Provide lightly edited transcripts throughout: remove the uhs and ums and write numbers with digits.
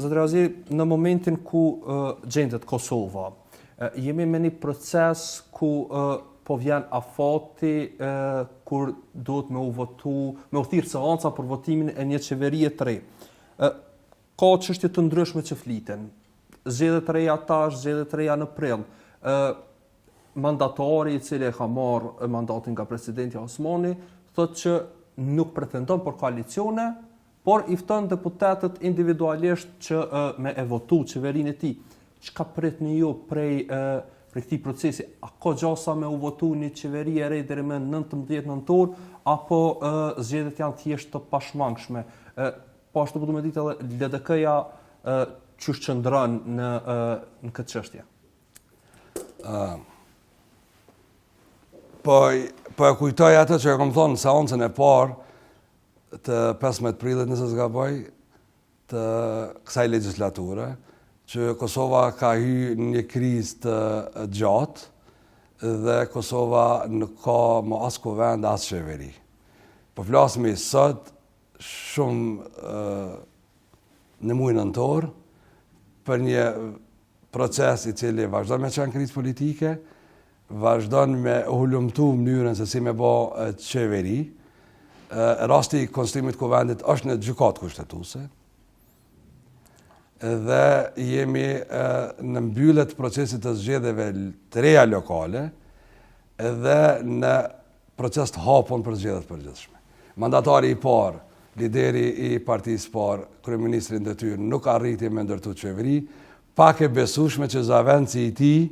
Zotëri Waziri, në momentin ku gjendet Kosova, jemi me një proces ku po vjen afati kur duhet me u votu, me u thirrë seanca për votimin e një qeverie të re. Ka çështje të ndryshme që fliten. Zgjedhjet e reja tash, zgjedhjet e reja në prill. Mandatari i cili e ka marrë mandatin nga presidenti Osmani thotë që nuk pretendon për koalicione, por i fton deputetët individualisht që me e votu qeverinë e tij. Çka pritni ju prej këtij procesi? A ka gjasa me u votu një qeveri e re deri më 19 nëntor, apo zgjedhjet janë thjesht të pashmangshme? Po ashtu do të më ditë edhe LDK-ja çu qëndron në këtë çështje. Po e kujtoj atë që kam thonë në seancën e parë të 15 prillit, nëse s'gaboj, të kësaj legjislature, që Kosova ka hyrë në një krizë të gjatë dhe Kosova nuk ka më as kuvend as qeveri. Po flasim sot shumë në muajin nëntor për një proces i cili vazhdon me qenë krizë politike, vazhdon me hulumtu mënyrën se si me bë qeveri. Rasti i konstituimit kuvendit është në gjykatë kushtetuese dhe jemi në mbyllje të procesit të zgjedhjeve të reja lokale dhe në proces të hapur për zgjedhjet e përgjithshme. Mandatari i parë, lideri i partisë parë, kryeministri në detyrë, nuk arriti me ndërtu qeveri, pak e besueshme që zavenci i tij,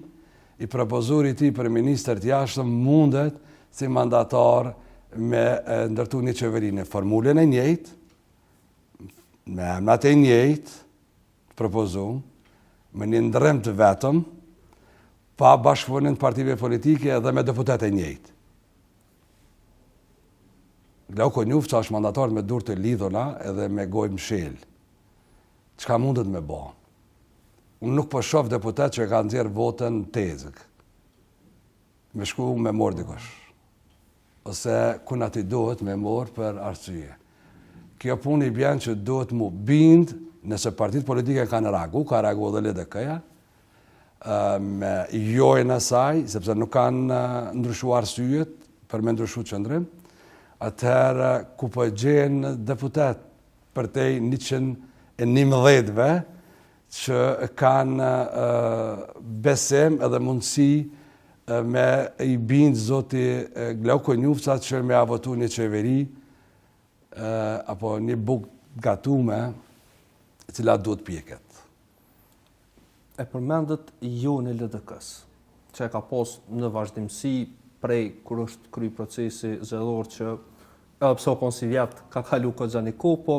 i propozuri i tij për ministër të jashtëm mundet si mandatar me ndërtu një qeveri në formulën e njëjtë, me emrat e njëjtë, propozum, me një ndërrim të vetëm, pa bashkëpunim të partive politike dhe me deputetë e njëjtë. Glauko Njufça është mandatar me dur të lidhuna edhe me gojë mshel. Çka mundet me bë? Unë nuk po shoh deputet që kanë nxjerr votën tezëk. Me shku me morë dikush. Ose kuna ti duhet me morë për arsye. Kjo punë i bjen që duhet mu bind nëse partitë politike kanë reagu, ka reagu dhe LDK-ja, me jojnë asaj, sepse nuk kanë ndryshuar arsyet për me ndryshu qëndrim, atëherë ku po gjenë deputet për te 111-ve që kanë besim edhe mundësi me i bindë zoti Glauko Njufça që me avotu një qeveri apo një bukë gatume cila duhet pjeket. E përmendet jo në LDK-s, që e ka pas në vazhdimësi prej kur është kry procesi zgjedhor që edhe pse o si vjet ka kalu kohë një kohë, po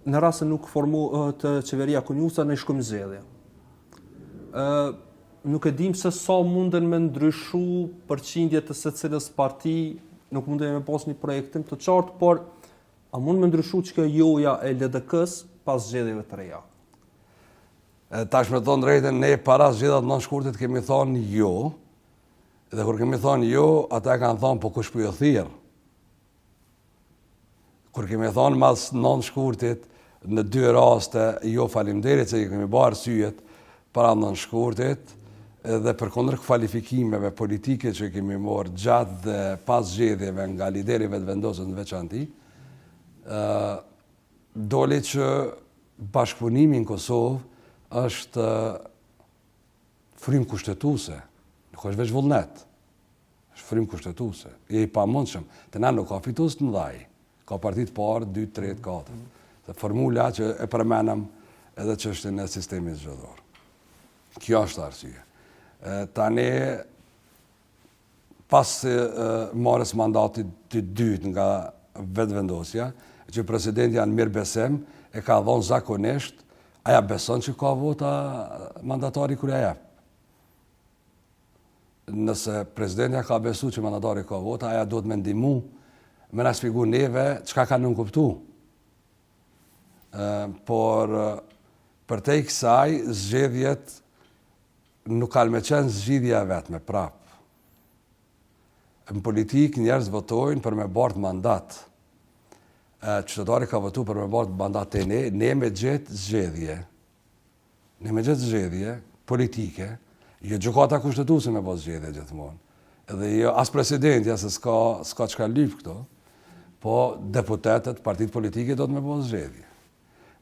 në rast se nuk formohet qeveria Njufça në shkojmë zgjedhje. Nuk e dim se sa munden me ndryshu përqindjet të secilës parti, nuk munden me pas një projektim të qartë, por a mund me ndryshu që kjo joja e LDK-s pas zgjedhjeve të reja? Tash me thonë drejtën, ne para zgjedhjeve në shkurtit kemi thonë jo, dhe kur kemi thonë jo, ata kanë thonë po kush po ju thirr. Kur kemi thonë mas 9 shkurtit, në 2 raste, jo faleminderit se i kemi bërë arsyet para 9 shkurtit, dhe për kundër kvalifikimeve politike që kemi marrë gjatë dhe pas zgjedhjeve nga liderive të vendosur në veçanti, doli që bashkëpunimi në Kosovë është frym kushtetuese, nuk është veç vullnet, është frym kushtetuese, i pamundshëm, të na nuk ka fitues të mëdhaj, ka partit parë, 2, 3, 4, dhe formula që e përmenëm edhe çështjen e sistemit zgjedhor. Kjo është arsye. Tani, pas marrës mandatit të dytë nga vetëvendosja, që presidenti janë mirë besim, e ka dhonë zakonisht, aja beson që ka vota mandatari kërja jep. Nëse presidenti ka besu që mandatari ka vota, aja duhet me ndihmu, me na shpjegu neve çka ka nuk kuptu. Por për te i kësaj, zgjedhjet nuk kanë me qenë zgjidhja vetme prap. Në politikë njerëz votojnë për me bart mandat. qytetari ka votu për me bërë mandat të ne me gjithë zgjedhje politike, jo gjykata kushtetuese me bërë zgjedhje gjithmonë. Edhe jo as presidentja se s'ka çka lyp këto, po deputetët, partitë politike do të me bërë zgjedhje.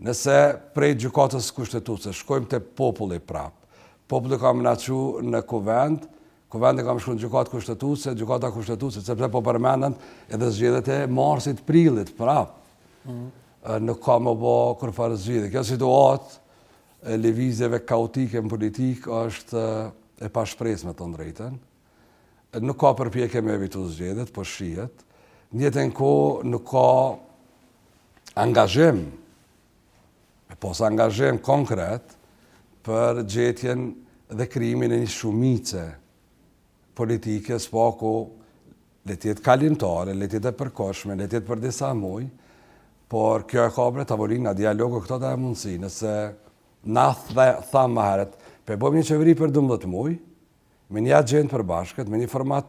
Nëse prej gjykatës kushtetuese shkojmë te populli prap, populli ka menaçu në Kuvend, Kuvendi ka më shku në gjykatë kushtetuese, gjykata kushtetuese, sepse po përmenden edhe zgjedhjet e marsit, prillit, prap. Nuk ka më bo kërfarë zgjedhje. Kjo situatë e lëvizjeve kaotike në politikë është e pashpresme të drejtën. Nuk ka përpjekje me evitu zgjedhjet, po shihet. Në njëjtën kohë nuk ka angazhim, angazhim konkret për gjetjen dhe krijimin e një shumice politike, s'paku le tjetë kalimtare, le tjetë e përkohshme, le tjetë për disa muj, por kjo e ka bre tavolina, dialogu, këto të e mundësi, nëse na thamë më heret, pe bojmë një qeveri për 12 muj, me një agendë për bashkët, me një format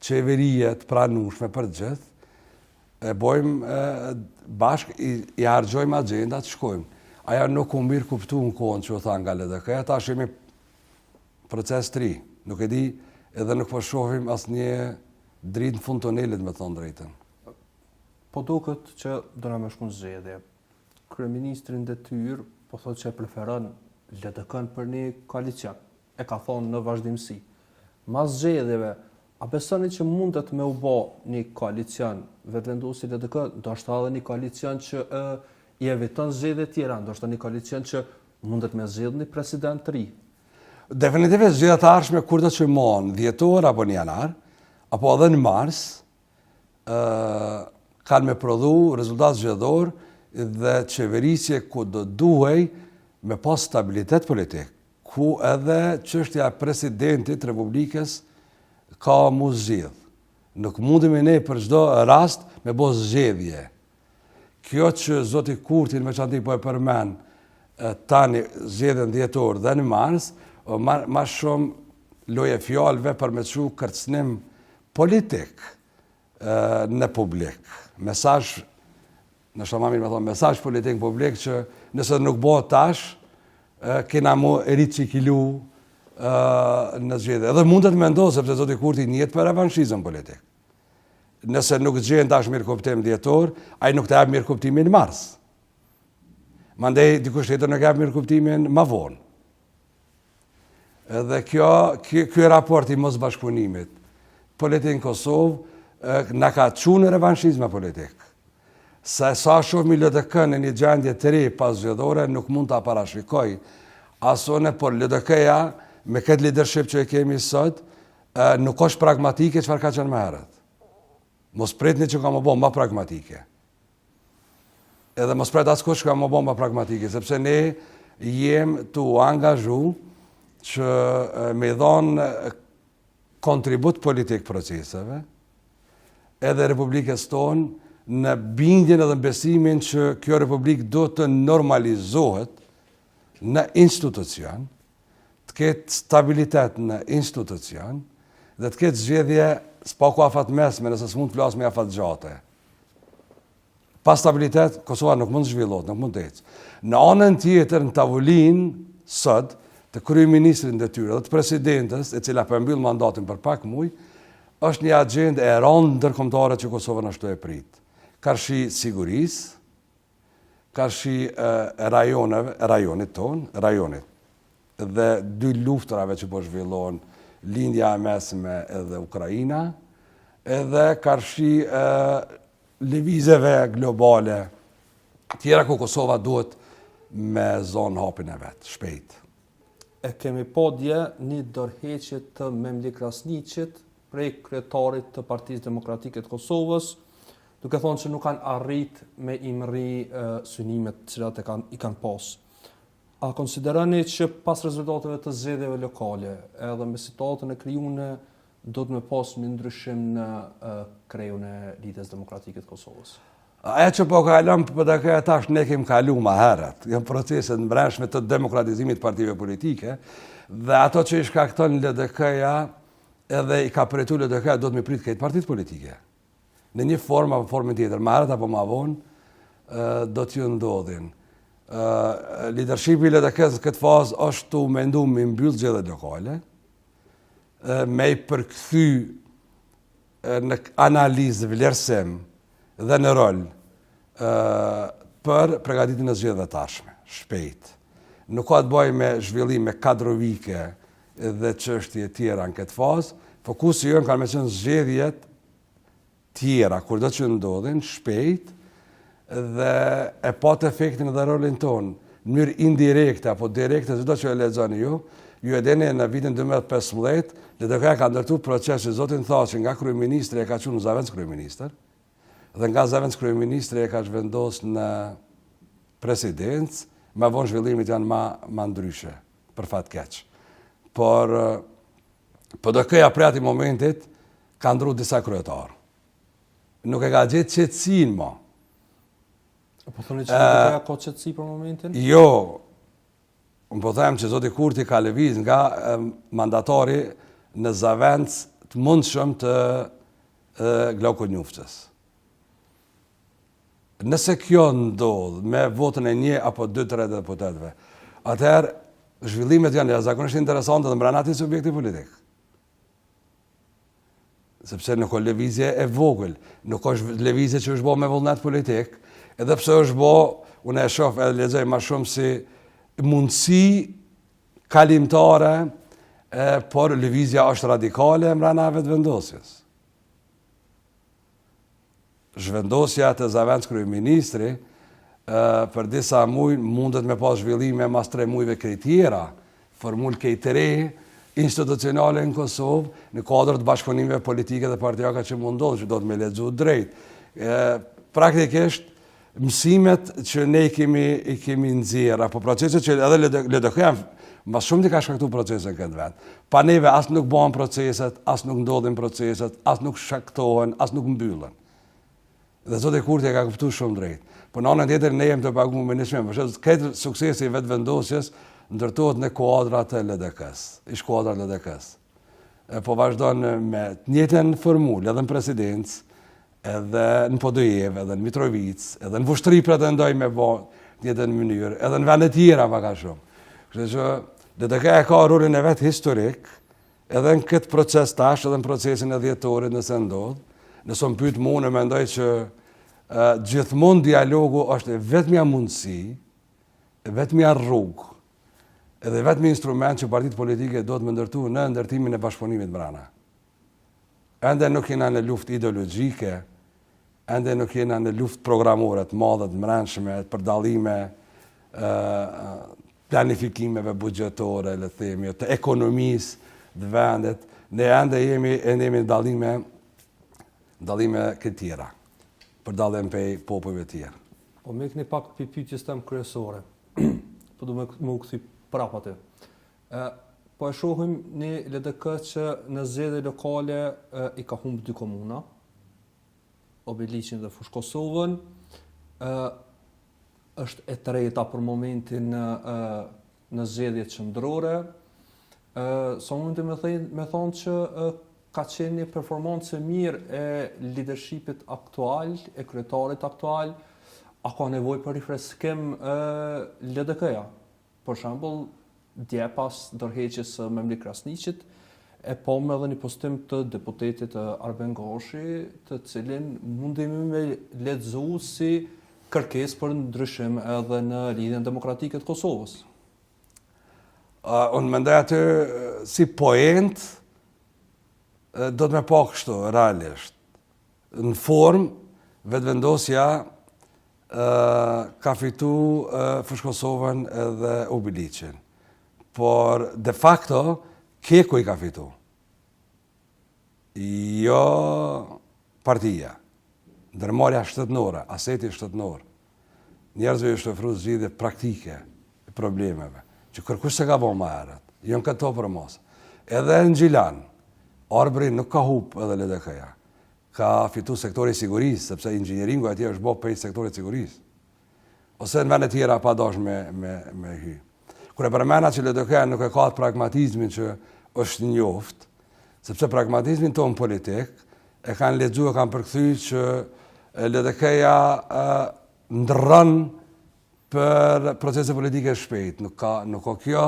qeverijet pranushme për gjithë, e bojmë bashkë, i hargjojmë agendat, shkojmë. Aja nuk u mirë kuptu në kohën që u tha nga LDK, ta shemi proces 3, nuk e di, edhe nuk po shohim as një dritë në fund tunelit me thonë drejtën. Po duket që do na më shkon zgjedhje. Kryeministri në detyrë po thotë që preferon LDK-n për një koalicion. E ka thonë në vazhdimsi. Mas zgjedhjeve, a besoni që mundet me u bë një koalicion vetvendosi LDK, ndoshta edhe një koalicion që i eviton zgjedhje tjera, ndoshta një koalicion që mundet me zgjedh një president të ri? Definitivisht zgjedhjet e ardhshme kur do të mohon, dhjetor apo në janar, apo edhe në mars, kanë me prodhu rezultat zgjedhor dhe qeverisje ku do duhej me pas stabilitet politik, ku edhe çështja e presidentit Republikës ka mu zgjedh. Nuk mundemi ne për çdo rast me bë zgjedhje. Kjo që zoti Kurti në veçantë po e përmend tani zgjedhjen dhjetor dhe në mars, ma shumë loje fjalëve për me çu kërcënim politik në publik. Mesazh, në shumë mirë me thonë, mesazh politik publik që nëse nuk bëhet tash, kena mu ricikilu në zgjedhje. Edhe mundet me ndohë, sepse zoti Kurti njetë për revanshizëm politik. Nëse nuk zgjedhen tash mirë kuptim dhjetor, ai nuk të jap mirë kuptimin mars. Mandej dikush tjetër nuk jap mirë kuptimin më vonë. Edhe kjo raport i mos bashkëpunimit politik në Kosovë na ka çuar në revanshizëm politik. Sa shohim LDK në një gjendje të re pas zgjedhore nuk mund ta parashikoj asone, por LDK-ja me këtë leadership që e kemi sot nuk është pragmatike çfarë ka qenë më herët. Mos pritni që ka më bëmë më pragmatike. Edhe mos pret askush që ka më bëmë më pragmatike, sepse ne jem të angazhu që me dhonë kontribut politik proceseve, edhe Republikës tonë në bindjen edhe në besimin që kjo Republikë do të normalizohet në institucion, të ketë stabilitet në institucion, dhe të ketë zgjedhje s'paku afat mesme, nëse s'mund të flasë me afat gjate. Pa stabilitet, Kosova nuk mund të zhvillot, nuk mund të ecë. Në anën tjetër, në tavolinë sot, të kryeministrit në detyrë dhe të presidentës, e cila përmbyll mandatin për pak muj, është një agendë e rëndë ndërkombëtare që Kosova ashtu e prit. Karshi sigurisë, karshi rajonit dhe dy luftrave që po zhvillohen, lindja e mesme edhe Ukraina, edhe karshi lëvizjeve globale tjera ku Kosova duhet me zonë hapin e vetë, shpejt. E kemi po dje një dorëheqje të Memlik Krasniqit prej kryetarit të Partisë Demokratike të Kosovës, duke thonë që nuk kanë arrit me imri synimet të cilat i kanë pas. A konsideroni që pas rezultateve të zgjedhjeve lokale, edhe me situatën e krijuar, do të me pas një ndryshim në krejun e Lidhjes Demokratike të Kosovës? Aja që po kalëm për të këja tash ne kemi kalu ma herët, janë proceset në brendshme të demokratizimit partive politike, dhe ato që i shkakton LDK-ja edhe i ka përjetu LDK-ja do të me prit këtë partit politike. Në një formë apo formën tjetër, ma herët apo ma vonë, do t'ju ndodhin. Leadershipi i LDK-s këtë fazë është tu mendu me mbyll zgjedhjet lokale, me i përkthy në analizë vlerësim dhe në rol për përgatitjen e zgjedhjeve të ardhshme, shpejt. Nuk ka të bëjë me zhvillime kadrovike dhe çështje tjera në këtë fazë. Fokusi jonë kanë me qenë zgjedhjet tjera, kur do që ndodhin, shpejt, dhe e pat efektin dhe rolin tonë, në mënyrë indirekte apo direkte, çdo që e lexoni ju e dini në vitin 2015, LDK ka ndërtuar procesi, zotin Thaçi nga kryeministri e ka qenë në Zaventës kryeministër, dhe nga Zaventës kryeministri e ka zhvendosur në presidencë, ma vonë zhvillimit janë ma ndryshe, për fat keq. Por PDK-ja prej atij momentit ka ndru disa kryetarë. Nuk e ka gjetë qetësinë më. Po thoni që PDK-ja ka qetësi për momentin? Jo, unë po them që zoti Kurti ka lëviz nga mandatari në Zaventës të mundshëm të Glauku Njuftës. Nëse kjo ndodh me votën e 1 apo 2-3 deputetëve, atëherë zhvillimet janë jashtëzakonisht interesante dhe mbrana atij subjekti politik. Sepse nuk ka lëvizje e vogël, nuk ka lëvizje që është bërë me vullnet politik, edhe pse është bërë, unë e shoh edhe lexoj më shumë si mundësi kalimtare, por lëvizja është radikale mbrana vetëvendosjes. Zhvendosja të Zaventës kryeministri për disa muaj mundet me pas zhvillime mas 3 muajve tjera, formul re institucionale në Kosovë në kuadër të bashkëpunimeve politike dhe partijake që mundon, që do të me lexu drejt. Praktikisht mësimet që ne i kemi nxjerr apo proceset që edhe LDK-ja më shumë ka shkaktuar procese në këtë vend. Pa neve as nuk bëhen proceset, as nuk ndodhin proceset, as nuk shkaktohen, as nuk mbyllen. Dhe zoti Kurti e ka kuptuar shumë drejt. Po në anën tjetër ne jemi të paguar me nismë, por këtë suksesi i vetëvendosjes ndërtohet në kuadrat e LDK-s, ish kuadrat e LDK-s. Po vazhdon me të njëjtën formulë edhe në presidencë, edhe në Podujevë, edhe në Mitrovicë, edhe në Vushtri pretendoj me bë në njëjtën mënyrë, edhe në vende tjera pak a shumë. Kështu që LDK-ja ka rolin e vet historik, edhe në këtë proces tash, edhe në procesin e dhjetorit nëse ndodh. Nëse më pyet mua, mendoj që gjithmonë dialogu është vetmja mundësi, vetmja rrugë, edhe vetmi instrument që partitë politike do të më ndërtu në ndërtimin e bashkëpunimit brana. Ende nuk jena në luftë ideologjike, ende nuk jena në luftë programore të madhe të mbrëmshme për dallime planifikimeve buxhetore, le të themi, të ekonomisë të vendit, ne ende jemi në dallime këtë tjera, për dallim prej popujve tjerë. Po me këni pak për pyetjes tëm kryesore, po du me u kthy prapë aty. Po e shohim një LDK që në zgjedhje lokale i ka humbë 2 komuna, Obiliqin dhe Fushë Kosovën, është e treta për momentin në zgjedhjet qendrore. Sa mund të me thonë që ka qenë një performancë mirë e leadershipit aktual, e kryetarit aktual, a ka nevojë për rifreskim LDK-ja? Për shembull, dje pas ndërheqjes së Memli Krasniqit, e pam edhe një postim të deputetit Arben Goshi, të cilin mundemi me lexu si kërkesë për ndryshim edhe në lidhjen demokratike të Kosovës. Unë mendoj atë si poent, do të me pa kështu, realisht. Në formë, vetëvendosja ka fitu Fushë Kosovën edhe Obiliqin. Por, de facto, Keku i ka fitu. Jo partia. Ndërmarrja shtetënore, aseti shtetënor. Njerëzve është ofruar zgjidhje praktike e problemeve, që kërkush se ka bërë më herët. Jo në këto për mos. Edhe në Gjilan, Arbëri nuk ka hup edhe LDK-ja. Ka fitu sektori sigurisë, sepse inxhinieringu atje është bërë prej sektorit sigurisë. Ose në vende tjera pa dash me hy. Kur e përmena që LDK-ja nuk e ka atë pragmatizmin që është njoft, sepse pragmatizmin tonë politik e kanë lexuar, kanë përkthy që LDK-ja ndërron për procese politike shpejt. Nuk ka kjo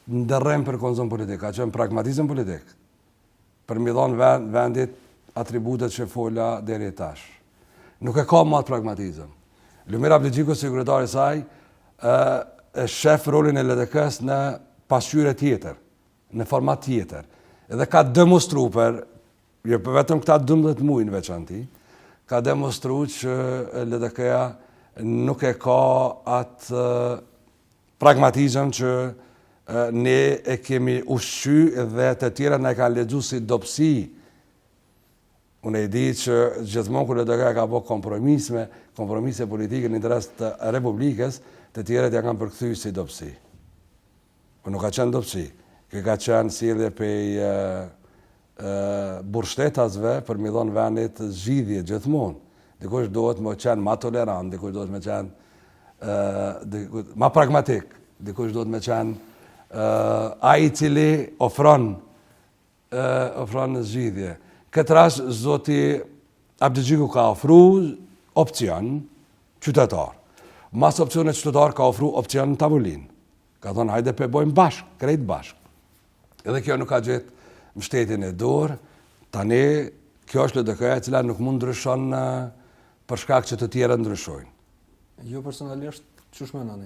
ndërrim për konzum politik, ka qenë pragmatizëm politik. Për mi dhonë vendit atributet që fola deri tash. Nuk e ka më atë pragmatizëm. Lumir Abligjiku, sekretari i saj, e shef rolin e LDK-s në pasqyrje tjetër, në format tjetër. Edhe ka demonstru jo vetëm këta 12 muaj në veçanti, ka demonstru që LDK-ja nuk e ka atë pragmatizëm që ne e kemi ushqy dhe të tjera ne ka lexu si dobësi. Unë e di që gjithmonë kur LDK ka bërë kompromise politike në interes të Republikës, të tjerët ja kanë përkthy si dobësi. Po nuk ka qenë dobësi. Kjo ka qenë sjellje pej burgshtetasve për mi dhënë vendit zgjidhje gjithmonë. Dikush duhet më qenë ma tolerant, dikush duhet më qenë ma pragmatik, dikush duhet më qenë ai i cili ofron zgjidhje. Këtë rast zoti Abligjiku ka ofru opcion qytetar. Mas opcionet qytetar ka ofru opcion tavolin. Ka thonë hajde pe bojmë bashk, krejt bashk. Edhe kjo nuk ka gjetë mbështetjen e dorë. Tani kjo është LDK-ja e cila nuk mund ndryshon për shkak që të tjerë ndryshojnë. Jo personalisht, çush mendoni?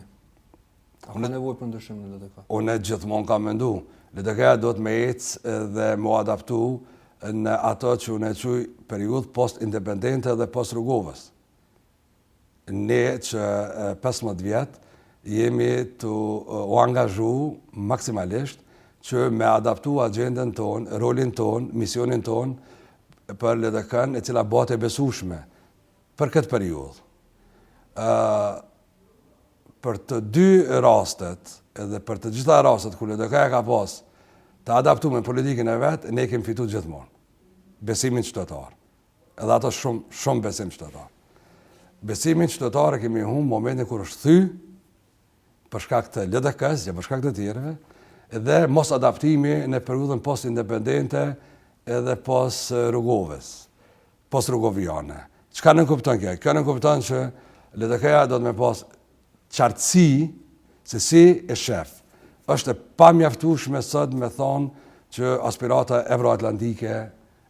A ka nevojë për ndryshim në LDK? Unë gjithmonë kam mendu. LDK-ja do të më ecë dhe më adaptu në ato që unë e quj periudhë post-independente dhe post-Rrugovës. Ne që 15 vjetë jemi të u angazhu maksimalisht që me adaptu agendën tonë, rolin tonë, misionin tonë për LDK-n e cila bëhet e besueshme për këtë periudhë. Për të dy rastet edhe për të gjitha rastet ku LDK-ja ka pas të adaptu me politikën e vetë, ne kemi fitu gjithmonë. Besimin qytetar. Edhe ato shumë besim qytetar. Besimin qytetar e kemi humbur momentin kur është thy për shkak të LDK-s, ja për shkak të tjerëve, edhe mos adaptimi në periudhën post-independente edhe post-Rrugovës, post-Rrugoviane. Çka nën kupton kjo? Kjo nën kupton që LDK-ja do të më pas qartësi se si e shef. Është e pamjaftueshme sot me thonë që aspirata euroatlantike,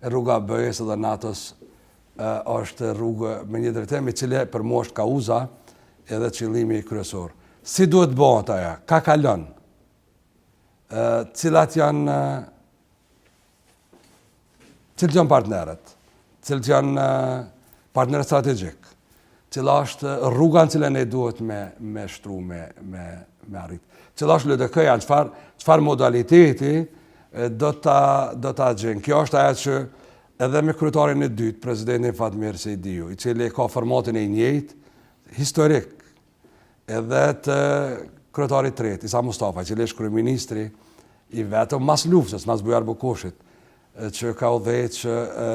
rruga BE-s dhe NATO-s është rrugë me një drejtim i cili për mua është kauza edhe qëllimi kryesor. Si duhet bëhet ajo? Ka kalon? Cilat janë partnerët? Cilat janë partnerët strategjik? Cila është rruga në cilën ne duhet me shtru, me arrit? Cila është LDK-ja, çfarë modaliteti do ta gjenë. Kjo është ajo që edhe me kryetarin e dytë, presidentin Fatmir Sejdiu, i cili ka formatin e njëjtë, historik, edhe të kryetarit tretë, Isa Mustafa, i cili është kryeministri i vetëm mas luftës, mas Bujar Bukushit, që ka udhëheqë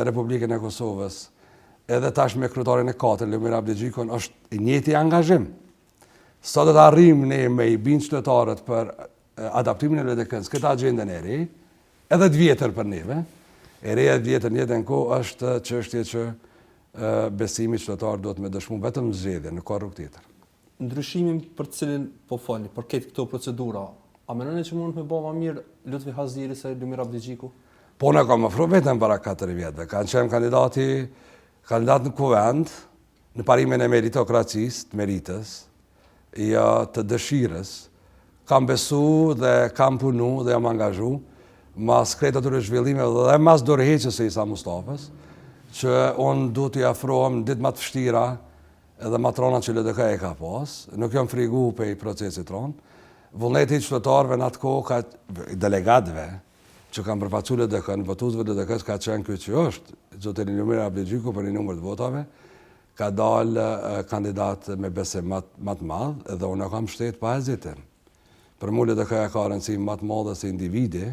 Republikën e Kosovës, edhe tash me kryetarin e katërt, Lumir Abligjikun, është i njëjti angazhim. Sa do të arrijmë ne me i bind qytetarët për adaptimin e LDK-s, këtë agendën e re, edhe të vjetër për neve, e reja të vjetër një në kohë është çështje që besimi qytetar do të me dëshmu vetëm zgjedhje, nuk ka rrugë tjetër. Ndryshimin për të cilin po fali, për këtë këto procedura, a mendoni që mund të bëjë më mirë Lutfi Haziri se Lumir Abligjiku? Po ne kam ofruar vetëm para 4 vjetëve. Kanë qenë kandidat në kuvend, në parimin e meritokracisë, të meritës, jo të dëshirës. Kam besu dhe kam punu dhe jam angazhu mas kretë atyre zhvillime dhe mas dorëheqjes së Isa Mustafës, që unë du t'i afrohem ditë më të vështira edhe matrona që LDK e ka pas. Nuk jam frigu pe i procesit tonë. Vullneti qytetarëve në atë kohë, delegatëve që kanë përfaqësuar LDK-n, votuesve LDK-s ka qenë ky që është, zoti Lumir Abligjiku për një numër të votave, ka dalë kandidat me besim më të madh dhe unë kam mbështet pa hezitim. Për mua LDK-ja ka rëndësi më të madhe se individi,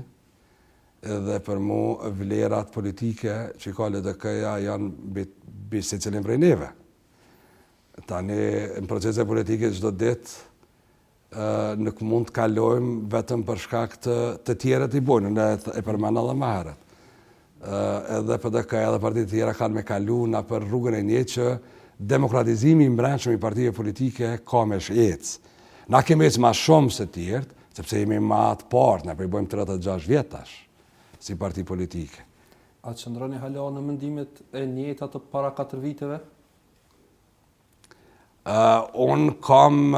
edhe për mua vlerat politike që ka LDK-ja janë mbi secilin prej neve. Tani në procese politike çdo ditë nuk mund të kalojmë vetëm për shkak të tjerët i bojnë, ne e përmenda edhe më herët. Edhe PDK-ja dhe partitë tjera kanë me kalu na për rrugën e njëjtë që demokratizimi i brendshëm i partive politike ka me shec. Na kemi ecë ma shumë se tjertë, sepse jemi ma të partë, ne përbojmë 36 vjetash si parti politike. A qëndroni hala në mendimet e njëjta të para 4 viteve? Unë kam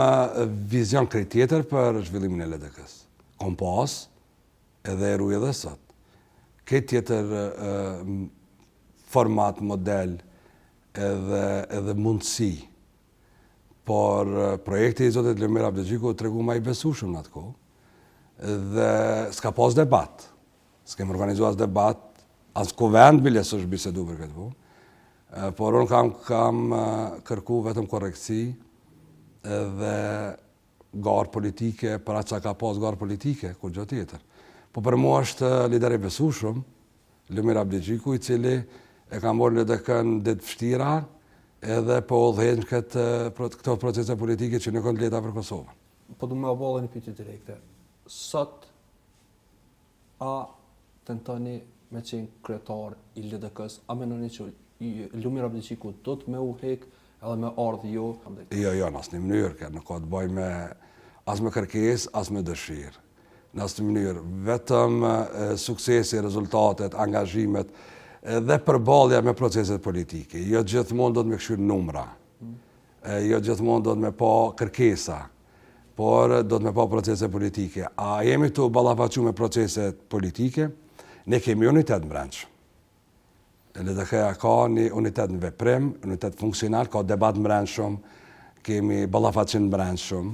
vizion krejt tjetër për zhvillimin e LDK-s. Kom pas, edhe e ruj edhe sot. Këtë tjetër format, model edhe mundësi. Por projekti i Zotit Lumir Abdegjiku të regu ma i besueshëm në atë kohë. Dhe s'ka pas debat. S'kem organizuar debat, as ku vend bile s'është bisedu për këtë punë. Por unë kam kërku vetëm korrektësi dhe garë politike, për atë që ka pas garë politike, kur gjë tjetër. Po për mua është lider i besueshëm, Lumir Abdegjiku, i cili e ka morë LDK-n ditë vështira edhe po udhëheq këto procese politike që nuk kanë lehta për Kosovën. Po du me oballë një pyetje direkte. Sot, a tentoni me qenë kryetar i LDK-s, a menoni që Lumir Abdegjiku do të me u hek edhe me ardhë jo? Jo, në asnjë mënyrë, nuk ka të bëj me as me kërkesë, as me dëshirë. Në asnjë mënyrë, vetëm suksesi, rezultatet, angazhimet dhe përballja me proceset politike. Jo gjithmonë do të me këshyrë numra, jo gjithmonë do të me pa kërkesa, por do të me pa procese politike. A jemi të ballafaqur me proceset politike? Ne kemi unitet brendshëm. LDK-ja ka një unitet në veprim, unitet funksional, ka debat brendshëm, kemi ballafaqim brendshëm,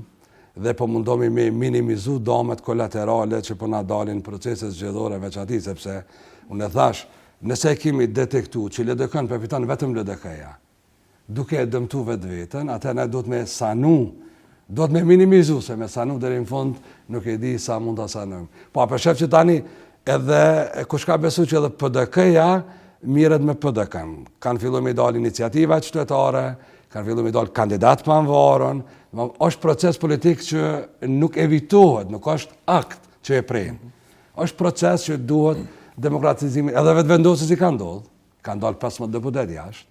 dhe po mundomi me minimizu damet kolaterale që po na dalin proceset zgjedhore veçati, sepse unë e thash, nëse kemi detektu që LDK-n përfiton vetëm LDK-ja, duke e dëmtu vetë vetën, atë ne do të me sanu, do të me minimizu, se me sanu deri në fund nuk e di sa mund të sanojmë. Po, për shef që tani edhe kush ka besu që edhe PDK-ja miret me PDK-n. Kanë fillu me dalë iniciativa qytetare, kanë fillu me dalë kandidat pa anvarën, është proces politik që nuk evitohet, nuk është akt që e prejmë. është proces që duhet demokratizimi, edhe vetë vendosës i ka ndodhë, ka ndalë 15 deputet jashtë,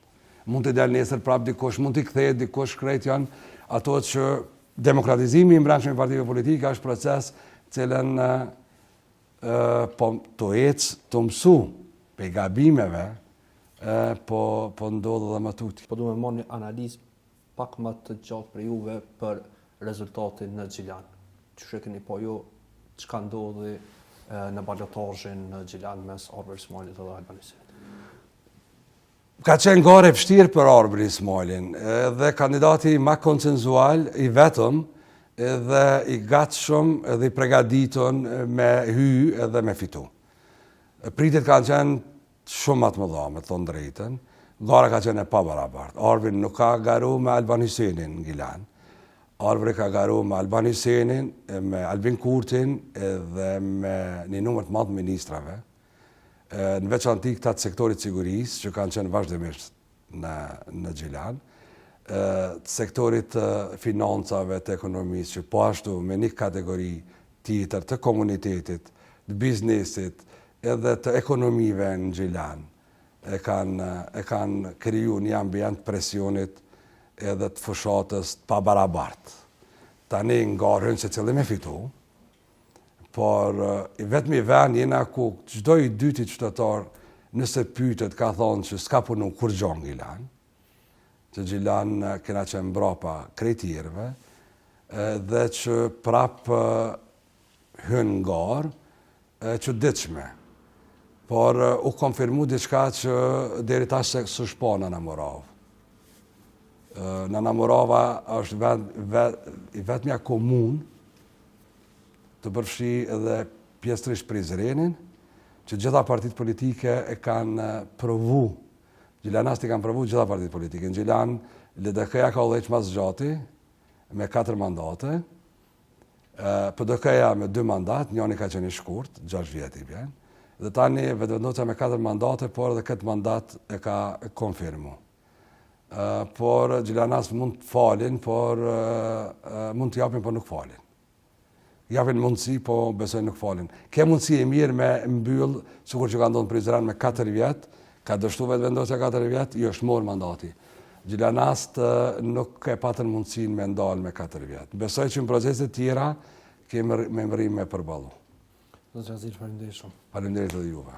mund të delë nesër prap dikush, mund të kthehet dikush, krejt janë ato që demokratizimi i brendshëm i partive politike është proces cilën po të ecë të mësu pe gabimeve, po ndodhë dhe më tuti. Po du me marrë një analizë pak më të gjatë për juve për rezultatin në Gjilan. Që shekeni po ju, që ka ndodhë në balotarzhin në Gjilan mes Arbër Ismailit dhe Albanisit? Ka qenë gare vështirë për Arbër Ismailin, dhe kandidati ma konsenzual i vetëm, edhe i gatshëm edhe i pregaditën me hy edhe me fitu. Pritet kanë qenë shumë atë më dha, me thonë drejten, gara ka qenë e pa barabartë. Arbëri nuk ka garu me Alban Hysenin në Gilan, Arbëri ka garu me Alban Hysenin, me Albin Kurtin edhe me një numër të madh ministrave, në veçanti këta të sektorit sigurisë, që kanë qenë vazhdimisht në Gjilan, të sektorit të financave, të ekonomisë, që po ashtu me një kategori tjetër të komunitetit, të biznesit, edhe të ekonomive në Gjilan, e kanë kriju një ambient presionit edhe të fushatës të pabarabartë. Tani ngarën se cilë me fitu, por i vetëmi ven jena ku çdo i dyti qytetar nëse pytet ka thonë që s'ka punu kur gjon Gjilan, që Gjilan kena qenë mbrapa krejtjerve, dhe që prap hyn ngarë që ditshme. Por u konfirmu diçka që deri tash se s'u shpo Nana Moravë. Nana Morava është i vetmja komunë të përfshi edhe pjesërisht Prizrenin, që gjitha partit politike e kanë provu. Gjilanasti kanë provu gjitha partit politike. Në Gjilan, LDK-ja ka udhëheq mas gjati, me 4 mandate, PDK-ja me 2 mandat, njëni ka qenë i shkurt, 6 vjet i bjen, dhe tani vetëvendosja me 4 mandate, por edhe këtë mandat e ka konfirmu. Por Gjilanas mund të falin, por mund të japin, por nuk falin. Japin mundësi, po besoj nuk falin. Ke mundësi e mirë me mbyll, sikur që ka ndonë Prizren me 4 vjet, ka dështu vetëvendosja 4 vjet, jo është morë mandati. Gjilanast nuk e patën mundësin me ndalë me 4 vjetë. Besoj që në proceset tjera kemi me mërim me përballu. Zotëri Xhazil, faleminderit shumë. Faleminderit edhe juve.